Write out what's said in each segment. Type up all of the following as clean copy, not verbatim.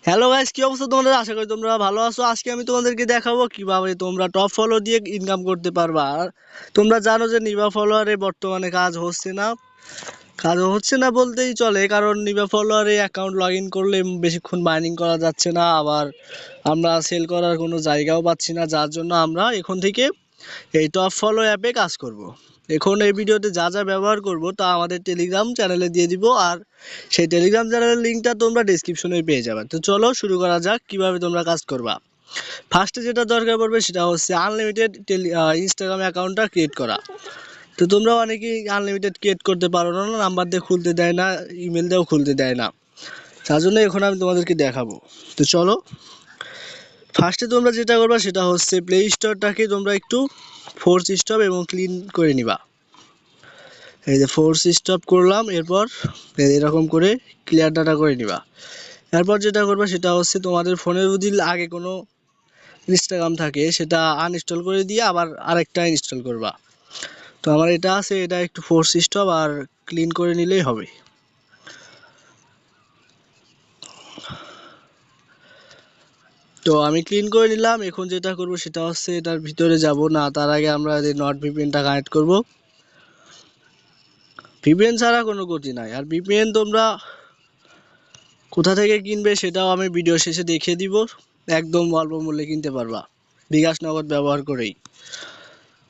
Hello guys, কি অবস্থা তোমাদের? আশা করি তোমরা ভালো আছো। আজকে আমি তোমাদেরকে দেখাবো কিভাবে তোমরা টপ ফলো দিয়ে ইনকাম করতে পারবা। আর তোমরা জানো যে নিবা ফলোয়ারে বর্তমানে কাজ হচ্ছে না বলতেই চলে, কারণ নিবা ফলোয়ারে অ্যাকাউন্ট লগ ইন করলে বেশিক্ষণ মাইনিং করা যাচ্ছে না, আবার আমরা সেল করার কোনো জায়গাও পাচ্ছি না, যার জন্য আমরা এখন থেকে এই টপ ফলো অ্যাপে কাজ করব। এখন এই ভিডিওতে যা যা ব্যবহার করব তা আমাদের টেলিগ্রাম চ্যানেলে দিয়ে দিব, আর সেই টেলিগ্রাম চ্যানেলের লিঙ্কটা তোমরা ডেসক্রিপশনে পেয়ে যাবে। তো চলো শুরু করা যাক কিভাবে তোমরা কাজ করবা। ফার্স্টে যেটা দরকার পড়বে সেটা হচ্ছে আনলিমিটেড ইনস্টাগ্রাম অ্যাকাউন্টটা ক্রিয়েট করা। তো তোমরা অনেকেই আনলিমিটেড ক্রিয়েট করতে পারো না, নাম্বার দিয়ে খুলতে দেয় না, ইমেল দিয়েও খুলতে দেয় না, তার জন্য এখন আমি তোমাদেরকে দেখাবো। তো চলো, ফার্স্টে তোমরা যেটা করবা সেটা হচ্ছে প্লে স্টোরটাকে তোমরা একটু ফোর্স স্টপ এবং ক্লিন করে নিবা। এই যে ফোর্স স্টপ করলাম, এরপর এরকম করে ক্লিয়ার ডাটা করে নিবা। এরপর যেটা করবা সেটা হচ্ছে তোমাদের ফোনে যদি আগে কোনো ইনস্টাগ্রাম থাকে সেটা আনইনস্টল করে দিয়ে আবার আরেকটা ইনস্টল করবা। তো আমার এটা আছে, এটা একটু ফোর্স স্টপ আর ক্লিন করে নিলেই হবে। তো আমি ক্লিন করে নিলাম। এখন যেটা করব সেটা হচ্ছে এটার ভিতরে যাব না, তার আগে আমরা এই নট ভিপিএনটা কানেক্ট করব। ভিপিএন ছাড়া কোনো গতি নাই। আর ভিপিএন তোমরা কোথা থেকে কিনবে সেটাও আমি ভিডিও শেষে দেখিয়ে দিব। একদম অল্প মূল্যে কিনতে পারবা বিকাশ নগদ ব্যবহার করেই।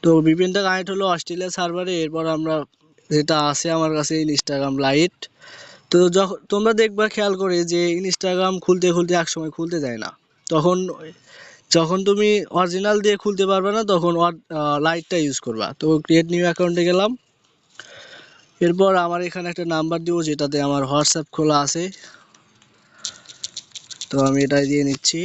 তো ভিপিএনটা কানেক্ট হলো অস্ট্রেলিয়া সার্ভারে। এরপর আমরা যেটা আছে আমার কাছে ইনস্টাগ্রাম লাইট। তো যখন তোমরা দেখবা খেয়াল করে যে ইনস্টাগ্রাম খুলতে খুলতে একসময় খুলতে দেয় না, তখন যখন তুমি অরিজিনাল দিয়ে খুলতে পারবে না তখন লাইটটা ইউজ করবা। তো ক্রিয়েট নিউ অ্যাকাউন্টে গেলাম। এরপর আমার এখানে একটা নাম্বার দিব যেটাতে আমার হোয়াটসঅ্যাপ খোলা আছে, তো আমি এটাই দিয়ে নিচ্ছি।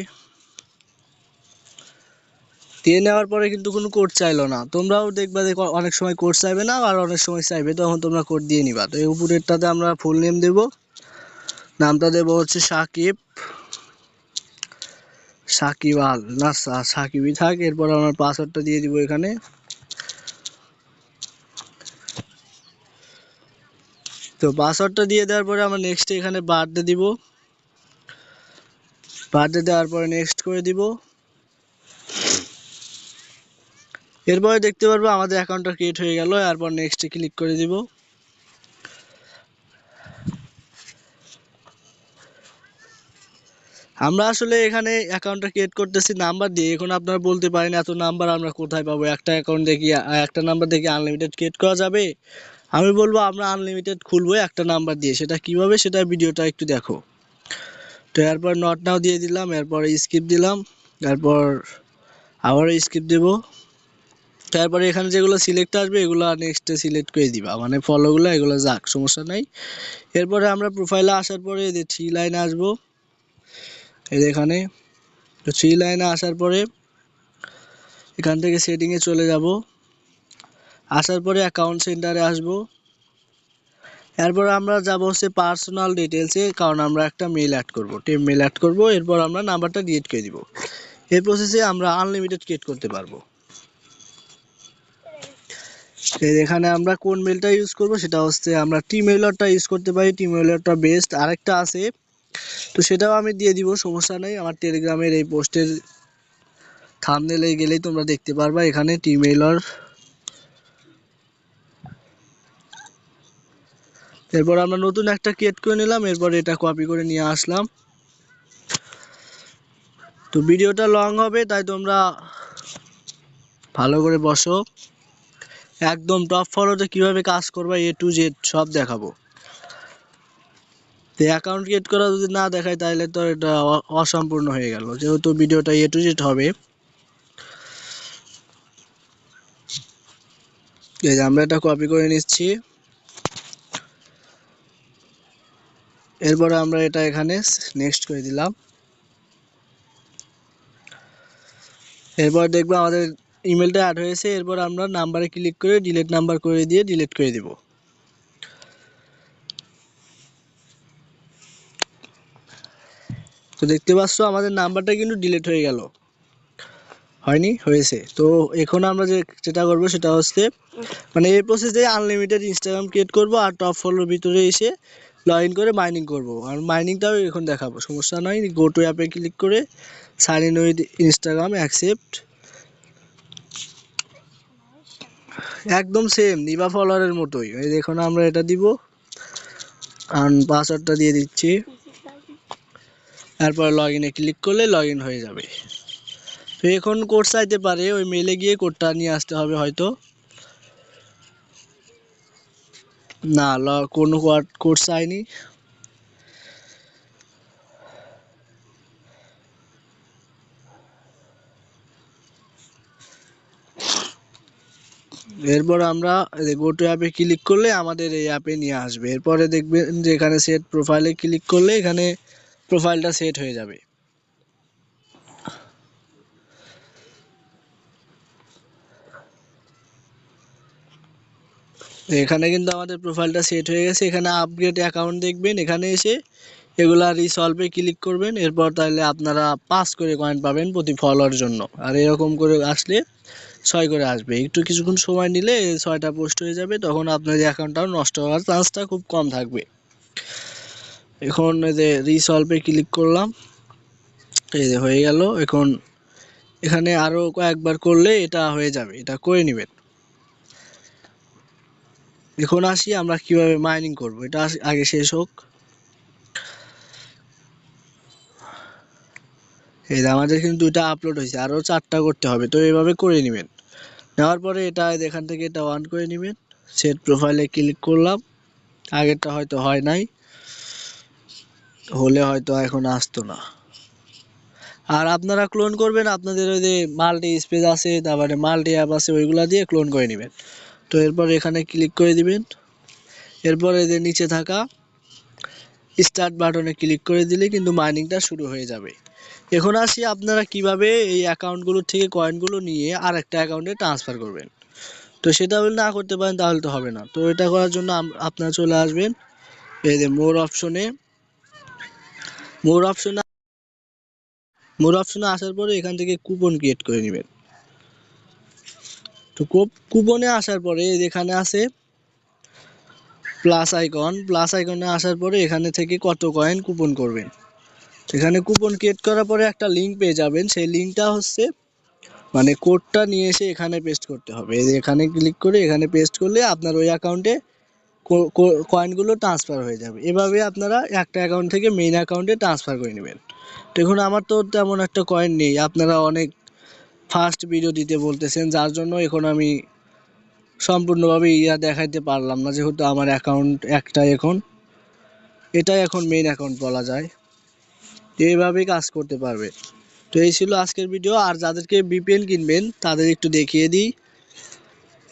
দিয়ে নেওয়ার পরে কিন্তু কোনো কোড চাইলো না। তোমরাও দেখবা যে অনেক সময় কোড চাইবে না, আর অনেক সময় চাইবে, তখন তোমরা কোড দিয়ে নিবা। তো এই উপরেরটাতে আমরা ফুল নেম দেব, নামটা দেব হচ্ছে সাকিব আল না, সাকিবই থাক। এরপর আমার পাসওয়ার্ডটা দিয়ে দিব এখানে। তো পাসওয়ার্ডটা দিয়ে দেওয়ার পরে আমরা নেক্সট এখানে বার্থডে দিব। বার্থডে দেওয়ার পরে নেক্সট করে দিব। এরপরে দেখতে পারবো আমাদের অ্যাকাউন্টটা ক্রিয়েট হয়ে গেল। এরপর নেক্সটে ক্লিক করে দিব। আমরা আসলে এখানে অ্যাকাউন্টটা ক্রিয়েট করতেছি নাম্বার দিয়ে। এখন আপনারা বলতে পারেন এত নাম্বার আমরা কোথায় পাবো, একটা অ্যাকাউন্ট দেখি একটা নাম্বার দেখি আনলিমিটেড ক্রিয়েট করা যাবে? আমি বলবো আমরা আনলিমিটেড খুলবো একটা নাম্বার দিয়ে। সেটা কিভাবে, সেটা ভিডিওটা একটু দেখো। তো এরপর নট নাও দিয়ে দিলাম, এরপর স্কিপ দিলাম, এরপর আবার স্কিপ দেব। তারপরে এখানে যেগুলো সিলেক্ট আসবে এগুলো নেক্সটে সিলেক্ট করে দিবা, মানে ফলোগুলো এগুলো যাক, সমস্যা নাই। এরপরে আমরা প্রোফাইলে আসার পরে যে থ্রি লাইনে আসবো, এই এখানে। তো থ্রি লাইনে আসার পরে এখান থেকে সেটিংয়ে চলে যাব। আসার পরে অ্যাকাউন্ট সেন্টারে আসবো। এরপর আমরা যাব হচ্ছে পার্সোনাল ডিটেলসে, কারণ আমরা একটা মেল অ্যাড করব, টেম মেল অ্যাড করব। এরপর আমরা নাম্বারটা ডিলিট করে দিব। এই প্রসেসে আমরা আনলিমিটেড ক্রিয়েট করতে পারবো। এখানে আমরা কোন মেলটা ইউজ করব সেটা হচ্ছে আমরা টিমেইলারটা ইউজ করতে পারি, টিমেইলারটা বেস্ট। আরেকটা আছে, তো সেটাও আমি দিয়ে দিব, সমস্যা নেই। আমার টেলিগ্রামের এই পোস্টের থাম্বনেলে গেলেই তোমরা দেখতে পারবা এখানে টিমেইলার। এরপর আমরা নতুন একটা ক্রিয়েট করে নিলাম, এরপর এটা কপি করে নিয়ে আসলাম। তো ভিডিওটা লং হবে, তাই তোমরা ভালো করে বসো। একদম টপ ফলোতে কিভাবে কাজ করবা A to Z সব দেখাবো। তো অ্যাকাউন্ট ক্রিয়েট করা যদি না দেখায় তাহলে তো এটা অসম্পূর্ণ হয়ে গেল, যেহেতু ভিডিওটা A to Z হবে। এই যে আমরা এটা কপি করে নিচ্ছি। এরপরে আমরা এটা এখানে নেক্সট করে দিলাম। এরপর দেখবো আমাদের ইমেলটা অ্যাড হয়েছে। এরপর আমরা নাম্বারে ক্লিক করে ডিলিট নাম্বার করে দিয়ে ডিলিট করে দিব। তো দেখতে পাচ্ছ আমাদের নাম্বারটা কিন্তু ডিলিট হয়ে গেল, হয়নি? হয়েছে। তো এখন আমরা যেটা করব সেটা হচ্ছে, মানে এই প্রসেসে আনলিমিটেড ইনস্টাগ্রাম ক্রিয়েট করব, আর টপ ফলোর ভিতরে এসে লগ ইন করে মাইনিং করব, আর মাইনিংটাও এখন দেখাবো, সমস্যা নয়। গো টু অ্যাপে ক্লিক করে sign in with Instagram accept, একদম সেম নিবা ফলোয়ারের মতোই। এই দেখুন আমরা এটা দিব, আর পাসওয়ার্ডটা দিয়ে দিচ্ছি, তারপর লগ ইনে ক্লিক করলে লগ ইন হয়ে যাবে। তো এখন কোড চাইতে পারে, ওই মেলে গিয়ে কোডটা নিয়ে আসতে হবে হয়তো। না, কোনো কোড চাইনি। এরপর আমরা গো টু অ্যাপে ক্লিক করলে আমাদের এই অ্যাপে নিয়ে আসবে। এরপরে দেখবেন যে এখানে সেট প্রোফাইলে ক্লিক করলে এখানে প্রোফাইলটা সেট হয়ে যাবে। এখানে কিন্তু আমাদের প্রোফাইলটা সেট হয়ে গেছে। এখানে আপগ্রেড অ্যাকাউন্ট দেখবেন, এখানে এসে এগুলা রিসলভে ক্লিক করবেন। এরপর তাহলে আপনারা 5 করে কয়েন পাবেন প্রতি ফলোয়ার জন্য, আর এরকম করে আসলে 6 করে আসবে। একটু কিছুক্ষণ সময় নিলে 6টা পোস্ট হয়ে যাবে, তখন আপনার অ্যাকাউন্টটাও নষ্ট হওয়ার চান্সটা খুব কম থাকবে। এখন এই যে রিসলভে ক্লিক করলাম, এই যে হয়ে গেল। এখন এখানে আরও কয়েকবার করলে এটা হয়ে যাবে, এটা করে নেবেন। এখন আসি আমরা কিভাবে মাইনিং করব, এটা আগে শেষ হোক। এই যে আমাদের কিন্তু 2টা আপলোড হয়েছে, আরও 4টা করতে হবে, তো এইভাবে করে নেবেন। নেওয়ার পরে এটা এখান থেকে এটা অন করে নেবেন। সেট প্রোফাইলে ক্লিক করলাম, আগেরটা হয়তো হয় নাই, হলে হয়তো এখন আসতো না। আর আপনারা ক্লোন করবেন আপনাদের ওই যে মাল্টি স্পেস আছে, তারপরে মাল্টি অ্যাপ আছে, ওইগুলা দিয়ে ক্লোন করে নেবেন। তো এরপর এখানে ক্লিক করে দিবেন। এরপর এই যে নিচে থাকা স্টার্ট বাটনে ক্লিক করে দিলে কিন্তু মাইনিংটা শুরু হয়ে যাবে। এখন আসি আপনারা কিভাবে এই অ্যাকাউন্টগুলোর থেকে কয়েনগুলো নিয়ে আর একটা অ্যাকাউন্টে ট্রান্সফার করবেন। তো সেটা যদি না করতে পারেন তাহলে তো হবে না। তো এটা করার জন্য আপনারা চলে আসবেন এই যে মোর অপশনে। মোর অপশনে আসার পরে এখান থেকে কুপন ক্রিয়েট করে নেবেন। তো কুপনে আসার পরে এখানে আছে প্লাস আইকনে আসার পরে এখানে থেকে কত কয়েন কুপন করবেন। এখানে কুপন ক্রিয়েট করার পরে একটা লিঙ্ক পেয়ে যাবেন, সেই লিঙ্কটা হচ্ছে মানে কোডটা নিয়ে এসে এখানে পেস্ট করতে হবে। এখানে ক্লিক করে এখানে পেস্ট করলে আপনার ওই অ্যাকাউন্টে কয়েনগুলো ট্রান্সফার হয়ে যাবে। এভাবে আপনারা একটা অ্যাকাউন্ট থেকে মেইন অ্যাকাউন্টে ট্রান্সফার করে নেবেন। দেখুন আমার তো তেমন একটা কয়েন নেই, আপনারা অনেক ফাস্ট ভিডিও দিতে বলতেছেন, যার জন্য এখন আমি সম্পূর্ণভাবে দেখাইতে পারলাম না, যেহেতু আমার অ্যাকাউন্ট একটাই, এটাই এখন মেইন অ্যাকাউন্ট বলা যায়। এইভাবেই কাজ করতে পারবে। তো এই ছিল আজকের ভিডিও। আর যাদেরকে ভিপিএন কিনবেন তাদের একটু দেখিয়ে দিই।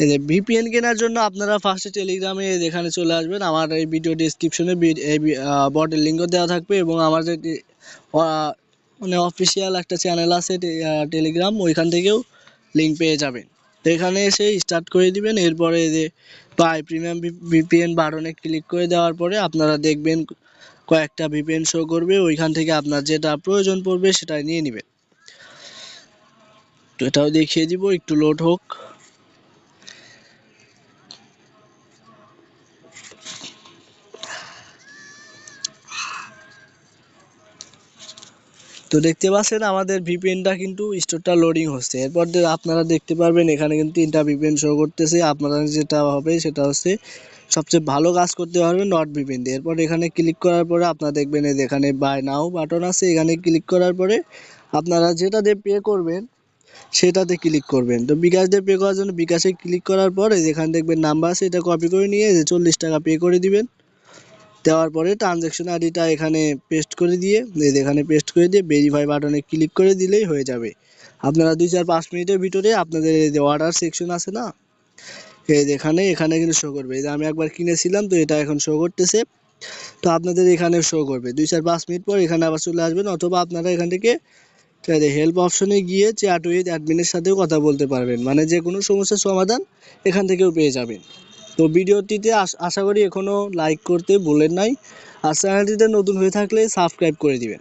এই যে ভিপিএন কেনার জন্য আপনারা ফার্স্টে টেলিগ্রামে এখানে চলে আসবেন। আমার এই ভিডিও ডেসক্রিপশনে বটের লিঙ্কও দেওয়া থাকবে, এবং আমার যে মানে অফিসিয়াল একটা চ্যানেল আছে টেলিগ্রাম, ওইখান থেকেও লিঙ্ক পেয়ে যাবেন। তো এখানে এসে স্টার্ট করে দিবেন। এরপরে যে বাই প্রিমিয়াম ভিপিএন বাটনে ক্লিক করে দেওয়ার পরে আপনারা দেখবেন কয়েকটা ভিপিএন শো করবে, ওইখান থেকে আপনার যেটা প্রয়োজন পড়বে সেটা নিয়ে নেবেন। তো এটাও দেখিয়ে দিব, একটু লোড হোক। তো দেখতে পাচ্ছেন আমাদের ভিপিএনটা কিন্তু স্টোরটা লোডিং হচ্ছে। এরপর আপনারা দেখতে পারবেন এখানে কিন্তু 3টা ভিপিএন শো করতেছে। আপনারা যেটা হবে সেটা হচ্ছে সবচেয়ে ভালো কাজ করতে পারবেন নট ভিপিএন দিয়ে। এরপর এখানে ক্লিক করার পরে আপনারা দেখবেন এখানে বাই নাও বাটন আছে, এখানে ক্লিক করার পরে আপনারা যেটা দিয়ে পে করবেন সেটাতে ক্লিক করবেন। তো বিকাশ দিয়ে পে করার জন্য বিকাশে ক্লিক করার পরে যেখানে দেখবেন নাম্বার আছে, এটা কপি করে নিয়ে 40 টাকা পে করে দিবেন। দেওয়ার পরে ট্রানজ্যাকশন আইডিটা এখানে পেস্ট করে দিয়ে ভেরিফাই বাটনে ক্লিক করে দিলেই হয়ে যাবে। আপনারা 2-4-5 মিনিটের ভিতরে আপনাদের এই যে অর্ডার সেকশন আছে না, এই এখানে কিন্তু শো করবে। এই যে আমি একবার কিনেছিলাম, তো এটা এখন শো করতেছে। তো আপনাদের এখানে শো করবে 2-4-5 মিনিট পর এখানে আবার চলে আসবেন, অথবা আপনারা এখান থেকে হেল্প অপশনে গিয়ে চ্যাট উইথ অ্যাডমিনের সাথেও কথা বলতে পারবেন, মানে যে কোনো সমস্যার সমাধান এখান থেকেও পেয়ে যাবেন। তো ভিডিওটিতে আশা করি এখনও লাইক করতে ভুলেন নাই, আর চ্যানেলটিতে নতুন হয়ে থাকলে সাবস্ক্রাইব করে দিবেন।